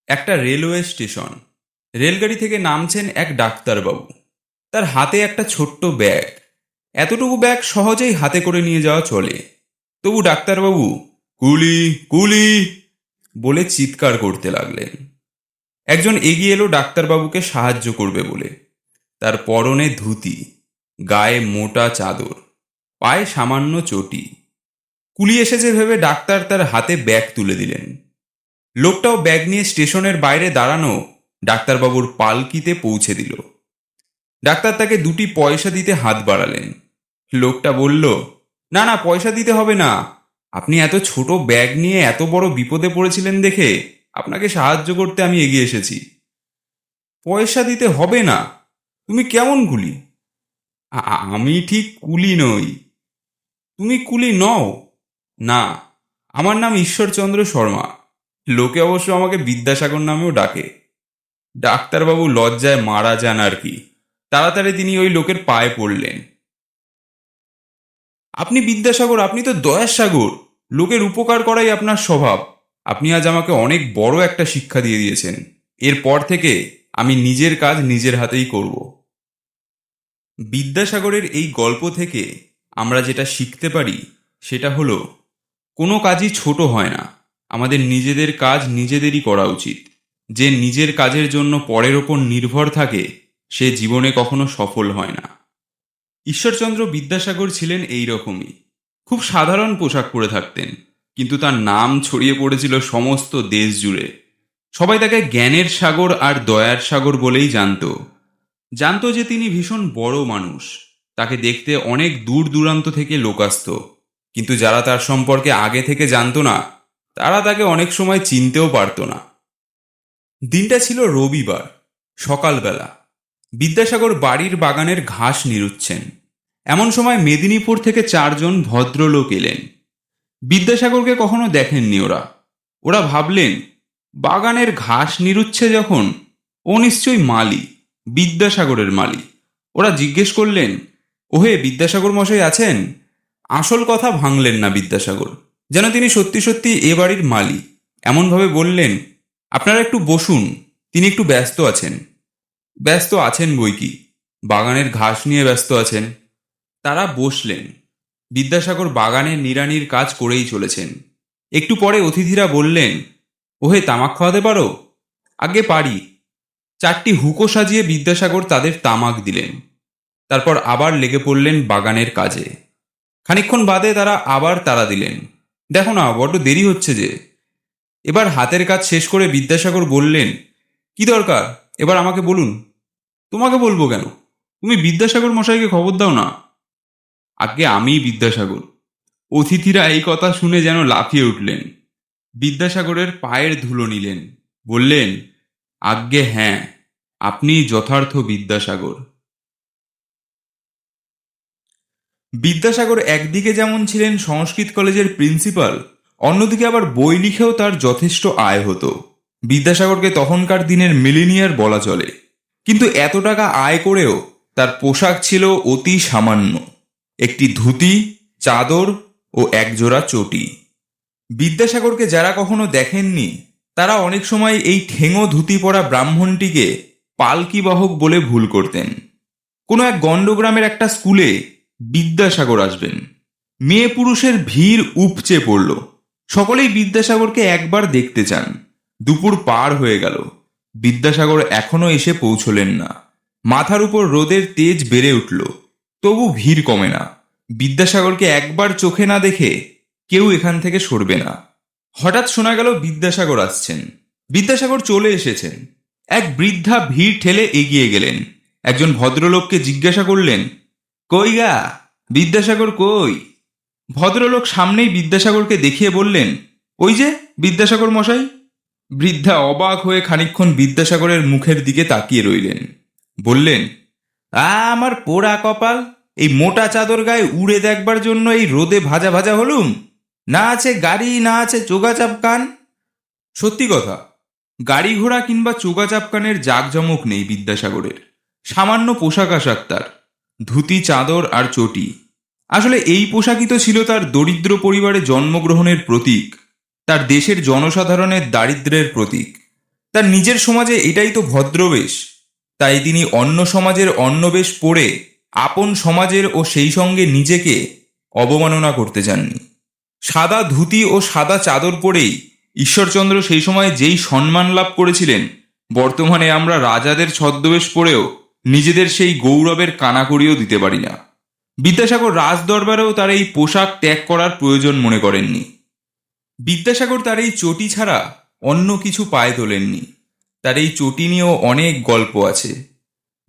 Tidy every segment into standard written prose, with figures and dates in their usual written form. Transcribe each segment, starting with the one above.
একটা railway station. রেলগাড়ি থেকে নামছেন এক ডাক্তারবাবু। তার হাতে একটা ছোট্ট ব্যাগ। এতটুকু ব্যাগ সহজেই হাতে করে নিয়ে যাওয়া চলে। তবু ডাক্তারবাবু কুলি কুলি বলে চিৎকার করতে লাগলেন। একজন এগিয়ে এলো ডাক্তারবাবুকে সাহায্য করবে বলে। তার পরনে ধুতি, গায়ে মোটা চাদর, পায়ে সামান্য চটি। কুলি এসেছে ভেবে ডাক্তার তার হাতে ব্যাগ তুলে দিলেন। লোকটাও ব্যাগ নিয়ে স্টেশনের বাইরে দাঁড়ানো ডাক্তারবাবুর পালকিতে পৌঁছে দিল। ডাক্তার তাকে 2টি পয়সা দিতে হাত বাড়ালেন। লোকটা বলল, না না, পয়সা দিতে হবে না। আপনি এত ছোট ব্যাগ নিয়ে এত বড় বিপদে পড়েছিলেন দেখে আপনাকে সাহায্য করতে আমি এগিয়ে এসেছি। পয়সা দিতে হবে না? তুমি কেমন কুলি? আমি ঠিক কুলি নই। তুমি কুলি নও? না, আমার নাম ঈশ্বরচন্দ্র শর্মা। লোকে অবশ্য আমাকে বিদ্যাসাগর নামেও ডাকে। ডাক্তারবাবু লজ্জায় মারা যান আর কি। তাড়াতাড়ি তিনি ওই লোকের পায়ে পড়লেন। আপনি বিদ্যাসাগর, আপনি তো দয়ার সাগর। লোকের উপকার করাই আপনার স্বভাব। আপনি আজ আমাকে অনেক বড় একটা শিক্ষা দিয়ে দিয়েছেন। এরপর থেকে আমি নিজের কাজ নিজের হাতেই করব। বিদ্যাসাগরের এই গল্প থেকে আমরা যেটা শিখতে পারি সেটা হলো, কোনো কাজই ছোট হয় না। আমাদের নিজেদের কাজ নিজেদেরই করা উচিত। যে নিজের কাজের জন্য পরের ওপর নির্ভর থাকে সে জীবনে কখনো সফল হয় না। ঈশ্বরচন্দ্র বিদ্যাসাগর ছিলেন এই রকমই। খুব সাধারণ পোশাক পরে থাকতেন, কিন্তু তার নাম ছড়িয়ে পড়েছিল সমস্ত দেশ জুড়ে। সবাই তাকে জ্ঞানের সাগর আর দয়ার সাগর বলেই জানতো যে তিনি ভীষণ বড় মানুষ। তাকে দেখতে অনেক দূর দূরান্ত থেকে লোক আসত। কিন্তু যারা তার সম্পর্কে আগে থেকে জানতো না, তারা তাকে অনেক সময় চিনতেও পারত না। দিনটা ছিল রবিবার। সকালবেলা বিদ্যাসাগর বাড়ির বাগানের ঘাস নিরুচ্ছেন। এমন সময় মেদিনীপুর থেকে 4জন ভদ্রলোক এলেন। বিদ্যাসাগরকে কখনো দেখেননি ওরা। ওরা ভাবলেন, বাগানের ঘাস নিরুচ্ছে যখন, ও নিশ্চয়ই মালি, বিদ্যাসাগরের মালি। ওরা জিজ্ঞেস করলেন, ওহে বিদ্যাসাগর মশাই আছেন? আসল কথা ভাঙলেন না বিদ্যাসাগর, যেন তিনি সত্যি সত্যি এ বাড়ির মালি। এমনভাবে বললেন, আপনারা একটু বসুন, তিনি একটু ব্যস্ত আছেন। ব্যস্ত আছেন বই কি, বাগানের ঘাস নিয়ে ব্যস্ত আছেন। তারা বসলেন। বিদ্যাসাগর বাগানের নিড়ানির কাজ করেই চলেছেন। একটু পরে অতিথিরা বললেন, ওহে তামাক খাওয়াতে পারো? আগে পারি। 4টি হুঁকো সাজিয়ে বিদ্যাসাগর তাদের তামাক দিলেন। তারপর আবার লেগে পড়লেন বাগানের কাজে। খানিকক্ষণ বাদে তারা আবার তাড়া দিলেন, দেখো না বড্ড দেরি হচ্ছে যে। এবার হাতের কাজ শেষ করে বিদ্যাসাগর বললেন, কি দরকার এবার আমাকে বলুন। তোমাকে বলবো কেন? তুমি বিদ্যাসাগর মশাইকে খবর দাও না। আগে আমি বিদ্যাসাগর। অতিথিরা এই কথা শুনে যেন লাফিয়ে উঠলেন। বিদ্যাসাগরের পায়ের ধুলো নিলেন, বললেন, আজ্ঞে হ্যাঁ, আপনি যথার্থ বিদ্যাসাগর। বিদ্যাসাগর একদিকে যেমন ছিলেন সংস্কৃত কলেজের প্রিন্সিপাল, অন্যদিকে আবার বই লিখেও তার যথেষ্ট আয় হতো। বিদ্যাসাগরকে তখনকার দিনের মিলিনিয়ার বলা চলে। কিন্তু এত টাকা আয় করেও তার পোশাক ছিল অতি সামান্য। একটি ধুতি, চাদর ও একজোড়া চটি। বিদ্যাসাগরকে যারা কখনো দেখেননি তারা অনেক সময় এই ঠেঙো ধুতি পরা ব্রাহ্মণটিকে পালকি বাহক বলে ভুল করতেন। কোনো এক গণ্ডগ্রামের একটা স্কুলে বিদ্যাসাগর আসবেন। মেয়ে পুরুষের ভিড় উপচে পড়ল। সকলেই বিদ্যাসাগরকে একবার দেখতে চান। দুপুর পার হয়ে গেল, বিদ্যাসাগর এখনো এসে পৌঁছলেন না। মাথার উপর রোদের তেজ বেড়ে উঠল, তবু ভিড় কমে না। বিদ্যাসাগরকে একবার চোখে না দেখে কেউ এখান থেকে সরবে না। হঠাৎ শোনা গেল বিদ্যাসাগর আসছেন। বিদ্যাসাগর চলে এসেছেন। এক বৃদ্ধা ভিড় ঠেলে এগিয়ে গেলেন। একজন ভদ্রলোককে জিজ্ঞাসা করলেন, কই গা, বিদ্যাসাগর কই? ভদ্রলোক সামনেই বিদ্যাসাগরকে দেখিয়ে বললেন, ওই যে বিদ্যাসাগর মশাই। বৃদ্ধা অবাক হয়ে খানিকক্ষণ বিদ্যাসাগরের মুখের দিকে তাকিয়ে রইলেন। বললেন, আমার পোড়া কপাল, এই মোটা চাদর গায়ে উড়ে দেখবার জন্য এই রোদে ভাজা ভাজা হলুম। না আছে গাড়ি, না আছে চোগাচাপ কান। সত্যি কথা, গাড়ি ঘোড়া কিংবা চোগাচাপ কানের জাঁকজমক নেই বিদ্যাসাগরের। সামান্য পোশাক আশাক তার, ধুতি, চাদর আর চটি। আসলে এই পোশাকই তো ছিল তার দরিদ্র পরিবারে জন্মগ্রহণের প্রতীক, তার দেশের জনসাধারণের দারিদ্র্যের প্রতীক। তার নিজের সমাজে এটাই তো ভদ্রবেশ, তাই তিনি অন্য সমাজের অন্যবেশ পরে আপন সমাজের ও সেই সঙ্গে নিজেকে অবমাননা করতে চাননি। সাদা ধুতি ও সাদা চাদর পরেই ঈশ্বরচন্দ্র সেই সময় যেই সম্মান লাভ করেছিলেন, বর্তমানে আমরা রাজাদের ছদ্মবেশ পরেও নিজেদের সেই গৌরবের কানাকড়িও দিতে পারি না। বিদ্যাসাগর রাজদরবারেও তার এই পোশাক ত্যাগ করার প্রয়োজন মনে করেননি। বিদ্যাসাগর তার এই চটি ছাড়া অন্য কিছু পায়ে তোলেননি। তার এই চটি নিয়েও অনেক গল্প আছে।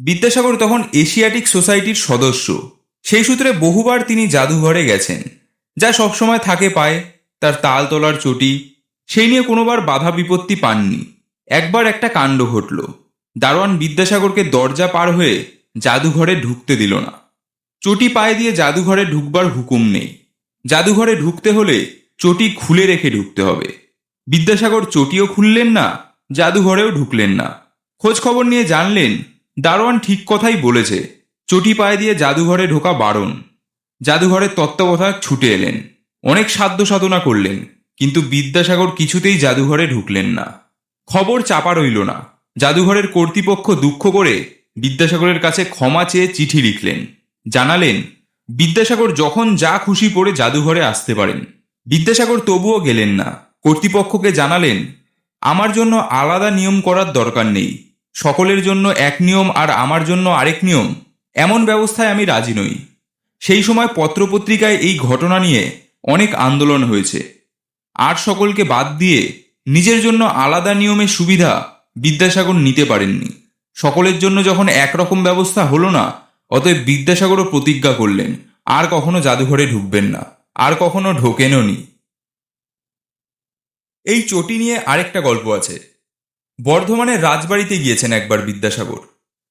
বিদ্যাসাগর তখন এশিয়াটিক সোসাইটির সদস্য, সেই সূত্রে বহুবার তিনি জাদুঘরে গেছেন, যা সবসময় থাকে পায়ে, তার তাল তোলার চটি, সেই নিয়ে কোনোবার বাধা বিপত্তি পাননি। একবার একটা কাণ্ড ঘটল, দারোয়ান বিদ্যাসাগরকে দরজা পার হয়ে জাদুঘরে ঢুকতে দিল না। চটি পায়ে দিয়ে জাদুঘরে ঢুকবার হুকুম নেই, জাদুঘরে ঢুকতে হলে চটি খুলে রেখে ঢুকতে হবে। বিদ্যাসাগর চটিও খুললেন না, জাদুঘরেও ঢুকলেন না। খোঁজ খবর নিয়ে জানলেন দারোয়ান ঠিক কথাই বলেছে, চটি পায়ে দিয়ে জাদুঘরে ঢোকা বারণ। জাদুঘরের তত্ত্বাবধায়ক ছুটে এলেন, অনেক সাধ্য সাধনা করলেন, কিন্তু বিদ্যাসাগর কিছুতেই জাদুঘরে ঢুকলেন না। খবর চাপা রইল না। জাদুঘরের কর্তৃপক্ষ দুঃখ করে বিদ্যাসাগরের কাছে ক্ষমা চেয়ে চিঠি লিখলেন, জানালেন বিদ্যাসাগর যখন যা খুশি পড়ে জাদুঘরে আসতে পারেন। বিদ্যাসাগর তবুও গেলেন না। কর্তৃপক্ষকে জানালেন, আমার জন্য আলাদা নিয়ম করার দরকার নেই, সকলের জন্য এক নিয়ম আর আমার জন্য আরেক নিয়ম, এমন ব্যবস্থায় আমি রাজি নই। সেই সময় পত্রপত্রিকায় এই ঘটনা নিয়ে অনেক আন্দোলন হয়েছে। আর সকলকে বাদ দিয়ে নিজের জন্য আলাদা নিয়মের সুবিধা বিদ্যাসাগর নিতে পারেননি। সকলের জন্য যখন একরকম ব্যবস্থা হলো না, অতএব বিদ্যাসাগরও প্রতিজ্ঞা করলেন আর কখনো জাদুঘরে ঢুকবেন না, আর কখনো ঢোকেনও নি। এই চটি নিয়ে আরেকটা গল্প আছে। বর্ধমানের রাজবাড়িতে গিয়েছেন একবার বিদ্যাসাগর।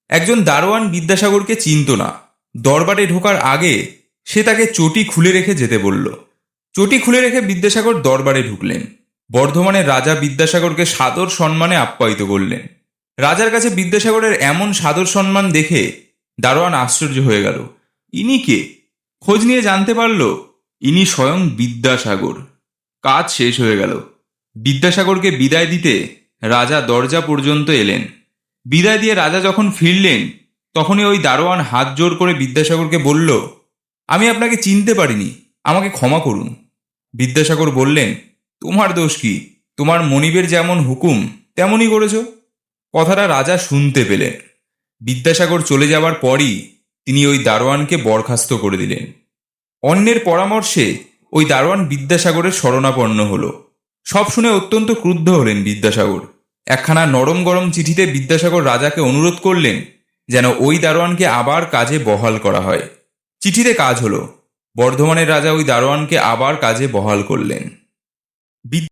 একজন দারোয়ান বিদ্যাসাগরকে চিনত না। দরবারে ঢোকার আগে সে তাকে চটি খুলে রেখে যেতে বলল। চটি খুলে রেখে বিদ্যাসাগর দরবারে ঢুকলেন। বর্ধমানের রাজা বিদ্যাসাগরকে সাদর সম্মানে আপ্যায়িত করলেন। রাজার কাছে বিদ্যাসাগরের এমন সাদর সম্মান দেখে দারোয়ান আশ্চর্য হয়ে গেল। ইনি কে? খোঁজ নিয়ে জানতে পারল ইনি স্বয়ং বিদ্যাসাগর। কাজ শেষ হয়ে গেল। বিদ্যাসাগরকে বিদায় দিতে রাজা দরজা পর্যন্ত এলেন। বিদায় দিয়ে রাজা যখন ফিরলেন, তখনই ওই দারোয়ান হাত জোর করে বিদ্যাসাগরকে বলল, আমি আপনাকে চিনতে পারিনি, আমাকে ক্ষমা করুন। বিদ্যাসাগর বললেন, তোমার দোষ কি? তোমার মনিবের যেমন হুকুম তেমনই করেছ। কথাটা রাজা শুনতে পেলেন। বিদ্যাসাগর চলে যাবার পরই তিনি ওই দারোয়ানকে বরখাস্ত করে দিলেন। অন্যের পরামর্শে ওই দারোয়ান বিদ্যাসাগরের শরণাপন্ন হল। সব শুনে অত্যন্ত ক্রুদ্ধ হলেন বিদ্যাসাগর। একখানা নরম গরম চিঠিতে বিদ্যাসাগর রাজাকে অনুরোধ করলেন যেন ওই দারোয়ানকে আবার কাজে বহাল করা হয়। চিঠিতে কাজ হলো। বর্ধমানের রাজা ওই দারোয়ানকে আবার কাজে বহাল করলেন।